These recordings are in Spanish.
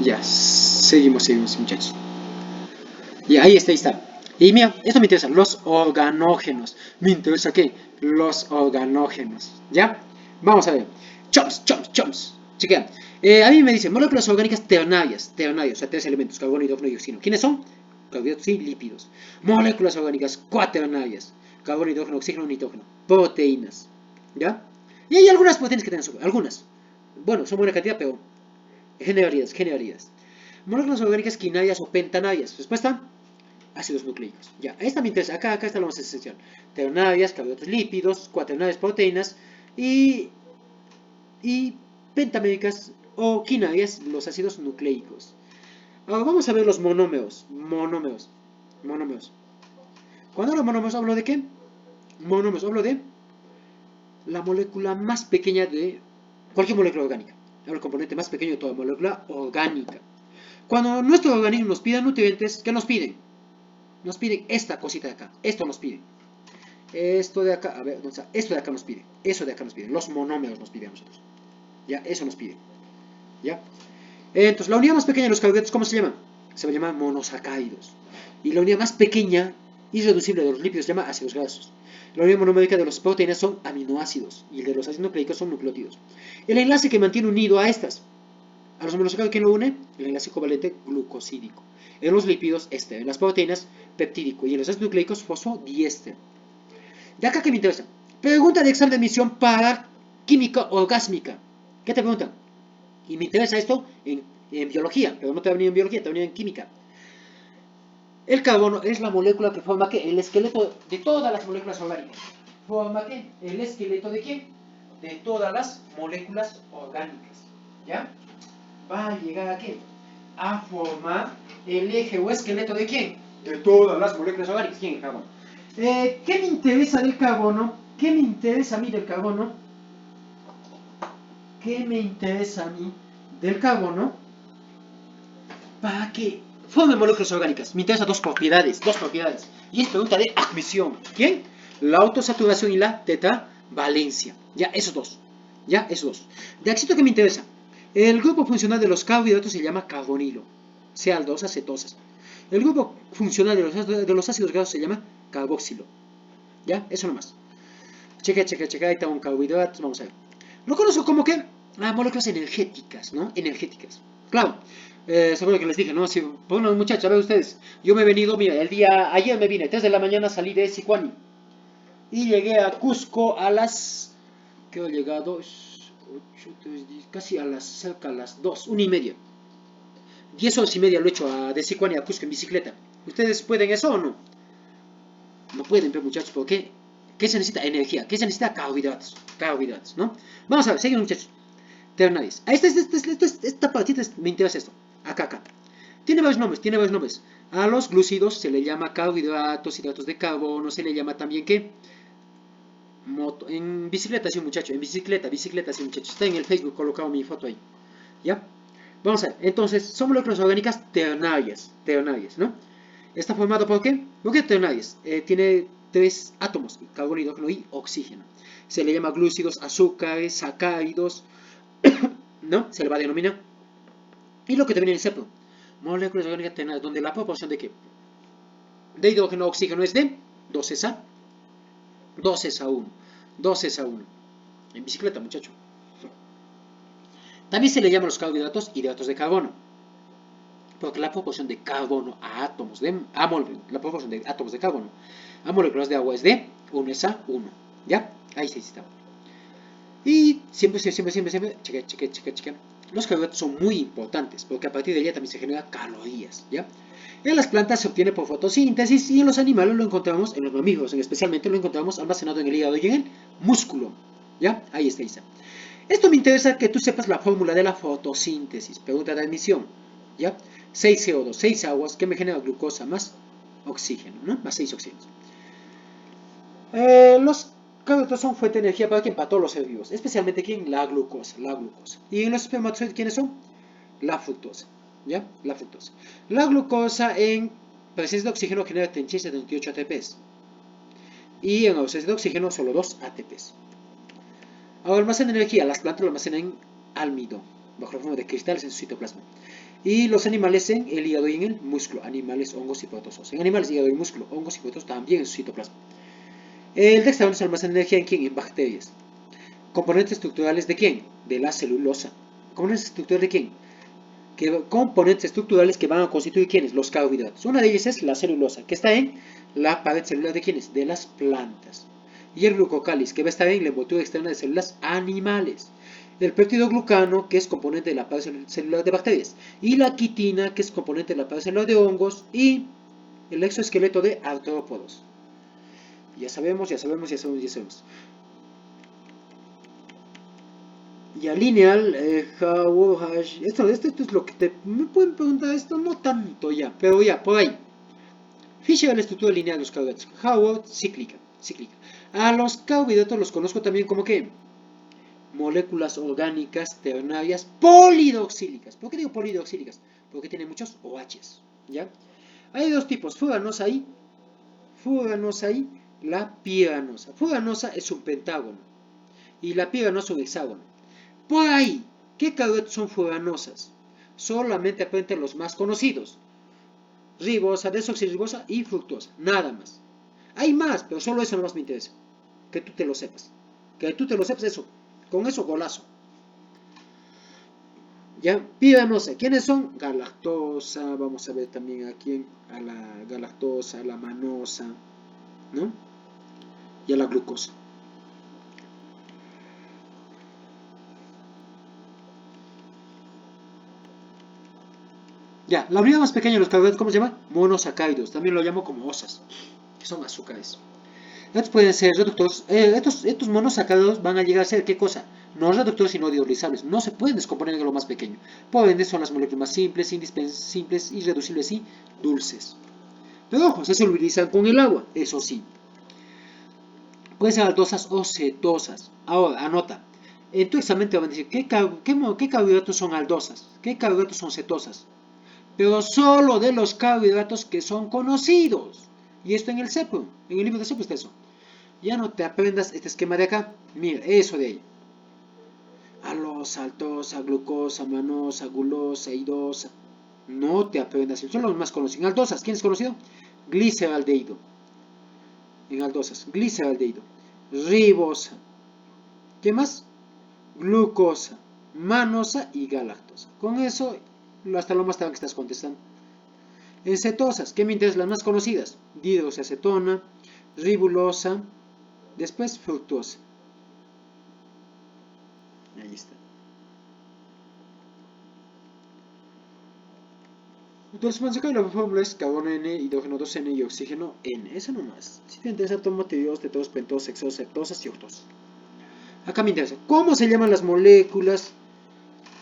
Ya, seguimos, muchachos. Y ahí está. Y mira, esto me interesa, los organógenos. ¿Me interesa qué? Los organógenos. ¿Ya? Vamos a ver. Chomps. Chequea. A mí me dicen moléculas orgánicas ternarias, o sea, tres elementos, carbono, hidrógeno y oxígeno. ¿Quiénes son? Carbohidratos y lípidos. Moléculas orgánicas cuaternarias, carbono, hidrógeno, oxígeno, nitrógeno. Proteínas. ¿Ya? Y hay algunas proteínas que tienen azúcar, algunas. Bueno, son buena cantidad, pero generalidades. Moléculas orgánicas quinarias o pentanarias. Respuesta: ácidos nucleicos. Ya, esta me interesa. Acá está lo más esencial. Ternarias, carbohidratos lípidos, cuaternarias, proteínas y pentaméricas o quinarias, los ácidos nucleicos. Ahora vamos a ver los monómeros. Cuando hablo de monómeros, ¿hablo de qué? Monómeros, hablo de la molécula más pequeña de cualquier molécula orgánica. Hablo del componente más pequeño de toda molécula orgánica. Cuando nuestro organismo nos pide nutrientes, ¿qué nos piden? Nos piden esta cosita de acá. Esto nos pide. Esto de acá, a ver, ¿dónde está? Esto de acá nos pide. Eso de acá nos pide. Los monómeros nos piden a nosotros. Ya, eso nos pide. ¿Ya? Entonces, la unidad más pequeña de los carbohidratos, ¿cómo se llama? Se llama monosacáridos. Y la unidad más pequeña, irreducible de los lípidos, se llama ácidos grasos. La unidad monomérica de las proteínas son aminoácidos. Y el de los ácidos nucleicos son nucleótidos. El enlace que mantiene unido a estas, a los monosacáridos, ¿quién lo une? El enlace covalente glucosídico. En los lípidos, este. En las proteínas, peptídico. Y en los ácidos nucleicos, fosfodiéster. De acá que me interesa. Pregunta de examen de admisión para química orgásmica. ¿Qué te preguntan? Y me interesa esto en biología, pero no te va a venir en biología, te va a venir en química. El carbono es la molécula que forma ¿qué? El esqueleto de todas las moléculas orgánicas. ¿Forma qué? El esqueleto de quién? De todas las moléculas orgánicas. ¿Ya? Va a llegar a qué? A formar el eje o esqueleto de quién? De todas las moléculas orgánicas. ¿Quién? El carbono. ¿Qué me interesa del carbono? ¿Qué me interesa a mí del carbono? ¿Qué me interesa a mí del carbono? Para que forme moléculas orgánicas. Me interesan dos propiedades. Y es pregunta de admisión. ¿Quién? La autosaturación y la tetravalencia. Ya, esos dos. De aquí que me interesa. El grupo funcional de los carbohidratos se llama carbonilo. Sea-aldosas, cetosas. El grupo funcional de los ácidos grasos se llama carboxilo. ¿Ya? Eso nomás. Checa. Ahí está un carbohidrato. Vamos a ver. Lo conozco como que moléculas energéticas, ¿no? Energéticas. Claro. Seguro que les dije, ¿no? Si, bueno, muchachos, a ver ustedes. Yo me he venido, mira, ayer me vine, 3 de la mañana salí de Sicuani. Y llegué a Cusco a las. ¿Qué he llegado? 8, 3, 10, casi cerca a las 2, 1:30. 10 horas y media lo he hecho de Sicuani a Cusco en bicicleta. ¿Ustedes pueden eso o no? No pueden, pero muchachos, ¿por qué? ¿Qué se necesita? Energía. ¿Qué se necesita? Carbohidratos, ¿no? Vamos a ver, seguimos muchachos. Ternarias. Esta partida me interesa esto. Acá. Tiene varios nombres. A los glúcidos se le llama carbohidratos, hidratos de carbono, se le llama también ¿qué? En bicicleta, sí, muchacho. En bicicleta, sí, muchachos. Está en el Facebook colocado mi foto ahí. ¿Ya? Vamos a ver. Entonces, son moléculas orgánicas ternarias, ¿no? ¿Está formado por qué? ¿Por qué ternarias? Tiene 3 átomos, carbono, hidrógeno y oxígeno. Se le llama glúcidos, azúcares, sacáridos, ¿no? Se le va a denominar. Y lo que te viene en CEPRO, moléculas orgánicas ternarias, donde la proporción de qué? De hidrógeno a oxígeno es de 2 a 1. En bicicleta, muchacho. También se le llama los carbohidratos hidratos de carbono. Porque la proporción de carbono a átomos la proporción de átomos de carbono a moléculas de agua es de 1 a 1. ¿Ya? Ahí sí está. Y siempre, checa. Los carbohidratos son muy importantes porque a partir de ella también se generan calorías, ¿ya? En las plantas se obtiene por fotosíntesis y en los animales lo encontramos, en los mamíferos especialmente, lo encontramos almacenado en el hígado y en el músculo, ¿ya? Ahí está. Esto me interesa que tú sepas la fórmula de la fotosíntesis. Pregunta de admisión, ¿ya? 6 CO2, 6 aguas que me genera glucosa más oxígeno, ¿no? Más 6 oxígenos. Los carbohidratos son fuente de energía para quién? Para todos los seres vivos, especialmente ¿quién? La glucosa. ¿Y en los espermatozoides quiénes son? La fructosa, ¿ya? La glucosa en presencia de oxígeno genera 38 ATPs. Y en ausencia de oxígeno solo 2 ATPs. Ahora almacena energía, las plantas lo almacenan en almidón, bajo la forma de cristales en su citoplasma. Y los animales en el hígado y en el músculo, animales, hongos y protozoos. En animales, hígado y músculo, hongos y protozoos también en su citoplasma. El dextrano se almacena energía en quién? En bacterias. ¿Componentes estructurales de quién? De la celulosa. ¿Componentes estructurales de quién? Componentes estructurales que van a constituir quiénes? Los carbohidratos. Una de ellas es la celulosa, que está en la pared celular de quiénes? De las plantas. Y el glucocáliz, que va a estar en la envoltura externa de células animales. El peptidoglucano, que es componente de la pared celular de bacterias. Y la quitina, que es componente de la pared celular de hongos. Y el exoesqueleto de artrópodos. Ya sabemos. Ya lineal, esto es lo que me pueden preguntar, esto no tanto ya, pero ya, por ahí. Fischer la estructura lineal de los carbohidratos. Howard, cíclica. A los carbohidratos los conozco también como que moléculas orgánicas ternarias polidoxílicas. ¿Por qué digo polidoxílicas? Porque tienen muchos OHs, ¿ya? Hay dos tipos, furanosa y la piranosa. Furanosa es un pentágono y la piranosa un hexágono. Por ahí, ¿qué carbohidratos son furanosas? Solamente aparecen los más conocidos. Ribosa, desoxirribosa y fructosa. Nada más. Hay más, pero solo eso nomás me interesa. Que tú te lo sepas. Eso. Con eso, golazo. Ya, piranosa. ¿Quiénes son? Galactosa. Vamos a ver también aquí a la galactosa, a la manosa, ¿no? Y a la glucosa. Ya, la unidad más pequeña de los carbohidratos, ¿cómo se llama? Monosacáridos. También lo llamo como osas, que son azúcares. Estos pueden ser reductores. Estos monosacáridos van a llegar a ser, ¿qué cosa? No reductores, sino diolizables. No se pueden descomponer en lo más pequeño. Por ende, son las moléculas más simples, simples, irreducibles y dulces. Pero ojo, se solubilizan con el agua, eso sí. Pueden ser aldosas o cetosas. Ahora, anota. En tu examen te van a decir, ¿qué carbohidratos son aldosas? ¿Qué carbohidratos son cetosas? Pero solo de los carbohidratos que son conocidos. Y esto en el CEPO, en el libro de CEPO está eso. Ya no te aprendas este esquema de acá. Mira, eso de ahí. Alosa, altosa, glucosa, manosa, gulosa, idosa. No te aprendas, son los más conocidos. En aldosas, ¿quién es conocido? Gliceraldehído. En aldosas, gliceraldehído. Ribosa. ¿Qué más? Glucosa, manosa y galactosa. Con eso, hasta lo más tarde que estás contestando. En cetosas, ¿qué me interesa? Las más conocidas. Dihidroxiacetona, ribulosa, después fructosa. Ahí está. Entonces, para sacar la fórmula es carbono N, hidrógeno 2N y oxígeno N. Eso nomás. Si te interesa, tómate videos de todos pentosas, hexosas, septosas y octosas. Acá me interesa. ¿Cómo se llaman las moléculas?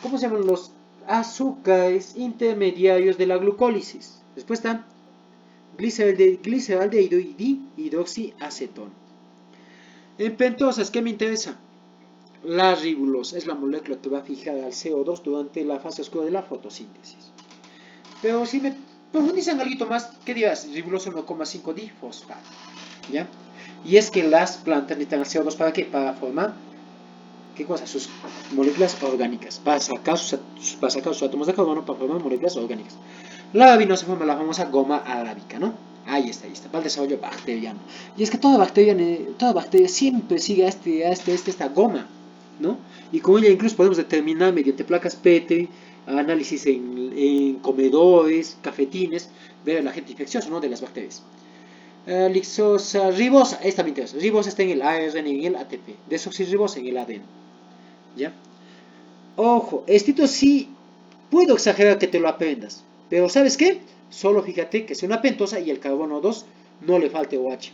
¿Cómo se llaman los azúcares intermediarios de la glucólisis? Respuesta: gliceraldehído y dihidroxiacetona. En pentosas, ¿qué me interesa? La ribulosa es la molécula que va a fijar al CO2 durante la fase oscura de la fotosíntesis. Pero si me profundizan algo más, ¿qué dirás? Ribulosa 1,5 difosfato. ¿Ya? Y es que las plantas necesitan el CO2 ¿para qué? Para formar, ¿qué cosa? Sus moléculas orgánicas. Para sacar sus átomos de carbono para formar moléculas orgánicas. La avinosa forma la famosa goma arábica, ¿no? Ahí está, para el desarrollo bacteriano. Y es que toda bacteria siempre sigue a esta goma, ¿no? Y con ella incluso podemos determinar mediante placas Petri, análisis en comedores, cafetines, ver el agente infeccioso, ¿no? De las bacterias. Lixosa, ribosa, esta me interesa. Ribosa está en el ARN y en el ATP. Desoxirribosa en el ADN. ¿Ya? Ojo, esto sí puedo exagerar que te lo aprendas. Pero ¿sabes qué? Solo fíjate que sea una pentosa y el carbono 2 no le falte OH.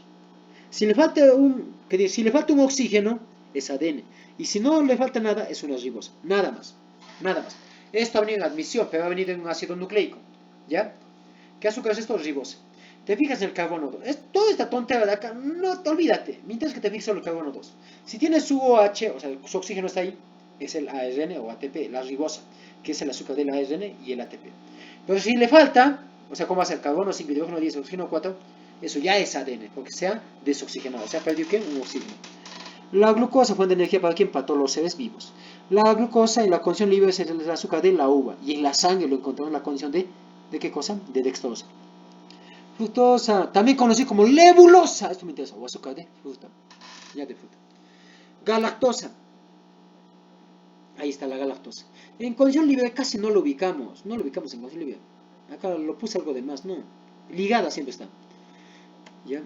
Si le falta un oxígeno, es ADN. Y si no le falta nada, es una ribosa. Nada más. Esto ha venido en admisión, pero ha venido en un ácido nucleico. ¿Ya? ¿Qué azúcar es esto? Ribosa. Te fijas en el carbono 2. Toda esta tontera de acá, no te olvídate. Mientras que te fijes en el carbono 2. Si tiene su OH, o sea, su oxígeno está ahí, es el ARN o ATP, la ribosa, que es el azúcar del ARN y el ATP. Pero si le falta, o sea, ¿cómo hace el carbono 5, hidrógeno 10, oxígeno 4? Eso ya es ADN, porque se ha desoxigenado, se ha perdido ¿qué? Un oxígeno. La glucosa, fuente de energía para quién? Para todos los seres vivos. La glucosa en la condición libre es el azúcar de la uva. Y en la sangre lo encontramos en la condición ¿de qué cosa? De dextrosa. Fructosa, también conocido como lebulosa. Esto me interesa. O azúcar de fruta. Ya de fruta. Galactosa. Ahí está la galactosa. En condición libre casi no lo ubicamos. No lo ubicamos en condición libre. Acá lo puse algo de más. No. Ligada siempre está. Ya.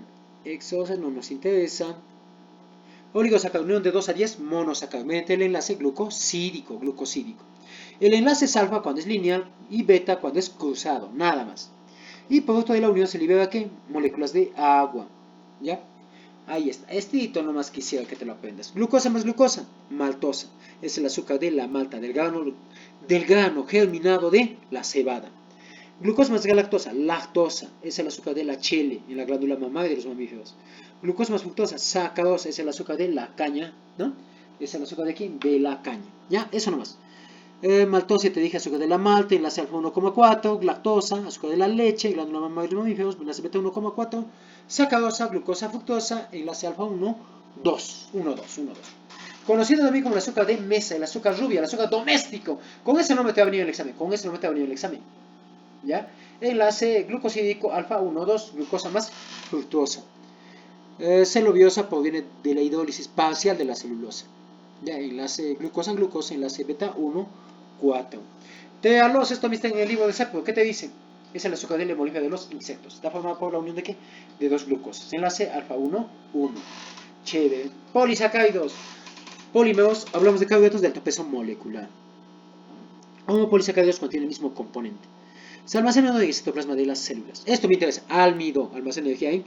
Exosa no nos interesa. Oligosacárido, unión de 2 a 10, monosacárido, mediante el enlace glucosídico. El enlace es alfa cuando es lineal y beta cuando es cruzado, nada más. Y producto de la unión se libera ¿qué? Moléculas de agua. ¿Ya? Ahí está. Este nomás quisiera que te lo aprendas. Glucosa más glucosa, maltosa. Es el azúcar de la malta, del grano germinado de la cebada. Glucosa más galactosa, lactosa, es el azúcar de la chele en la glándula mamaria de los mamíferos. Glucosa más fructosa, sacarosa, es el azúcar de la caña, ¿no? Es el azúcar de quién? De la caña. ¿Ya? Eso nomás. Maltosa, te dije, azúcar de la malta, enlace alfa 1,4, lactosa, azúcar de la leche, glándula mamaria de los mamíferos, enlace beta 1,4, sacarosa, glucosa, fructosa, enlace alfa 1, 2, 1, 2, 1, 2. Conocido también como el azúcar de mesa, el azúcar rubia, el azúcar doméstico. Con ese nombre te va a venir el examen, ¿Ya? Enlace glucosídico alfa 1, 2, glucosa más fructuosa. Celobiosa proviene de la hidrólisis parcial de la celulosa. Ya, enlace glucosa, enlace beta 1, 4. Tealos, esto está en el libro de Seppo. ¿Qué te dice? Es el azúcar de la hemolífera de los insectos. Está formado por la unión de ¿qué? De dos glucosas. Enlace alfa 1, 1. Chévere. Polisacáridos. Polímeros, hablamos de carbohidratos de alto peso molecular. Homopolisacáridos contienen el mismo componente. Se almacena en el citoplasma de las células. Esto me interesa. Almidón, almacena energía en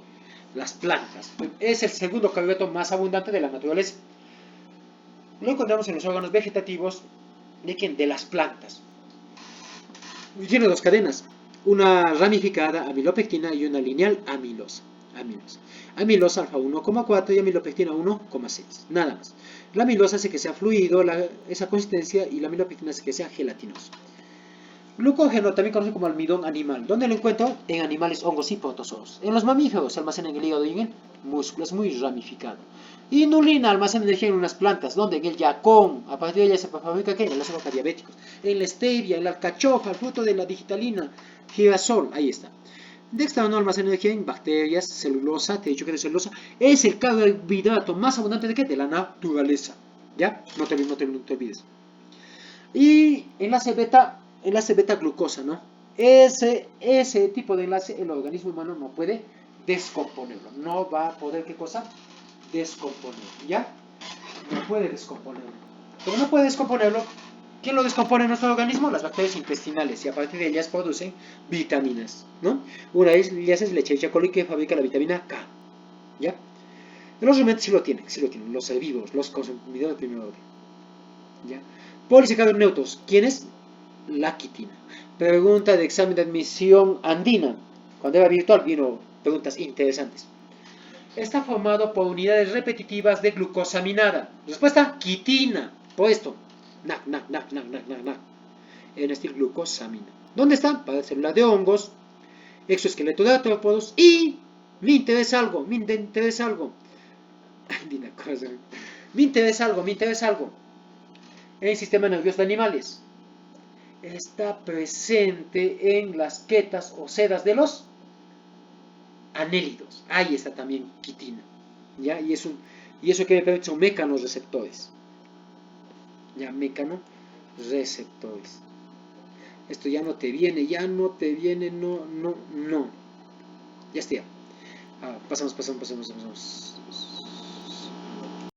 las plantas. Es el segundo carbohidrato más abundante de la naturaleza. Lo encontramos en los órganos vegetativos de las plantas. Y tiene dos cadenas. Una ramificada, amilopectina, y una lineal, amilosa. Amilosa alfa 1,4 y amilopectina 1,6. Nada más. La amilosa hace que sea fluido esa consistencia y la amilopectina hace que sea gelatinoso. Glucógeno, también conocido como almidón animal. ¿Dónde lo encuentro? En animales, hongos y protozoos. En los mamíferos se almacena en el hígado y en el músculo, es muy ramificado. Inulina almacena energía en unas plantas, donde en el yacón, a partir de ella se fabrica ¿qué? El azúcar diabéticos. En la stevia, en la alcachofa, el fruto de la digitalina, girasol, ahí está. Dextrano almacena energía en bacterias, celulosa, te he dicho que es celulosa, es el carbohidrato más abundante de ¿qué? De la naturaleza. ¿Ya? No te olvides. Y enlace beta glucosa, ¿no? Ese tipo de enlace el organismo humano no puede descomponerlo. No va a poder, ¿qué cosa? Descomponerlo, ¿ya? No puede descomponerlo. Pero no puede descomponerlo. ¿Quién lo descompone en nuestro organismo? Las bacterias intestinales. Y a partir de ellas producen vitaminas, ¿no? Una de ellas es Escherichia coli que fabrica la vitamina K, ¿ya? Los rumiantes sí lo tienen. Los herbívoros, los consumidores de primer orden, ¿ya? Polisacáridos neutros. ¿Quién es? La quitina. Pregunta de examen de admisión andina. Cuando era virtual vino preguntas interesantes. Está formado por unidades repetitivas de glucosaminada. Respuesta, quitina. Por esto. En estilo glucosamina. ¿Dónde está? Para células de hongos, exoesqueleto de artrópodos y me interesa algo. En el sistema nervioso de animales. Está presente en las quetas o sedas de los anélidos. Ahí está también quitina. ¿Ya? Y eso que me permite son mecanorreceptores. Ya, mecanorreceptores. Esto ya no te viene, no. Ya está. Pasamos.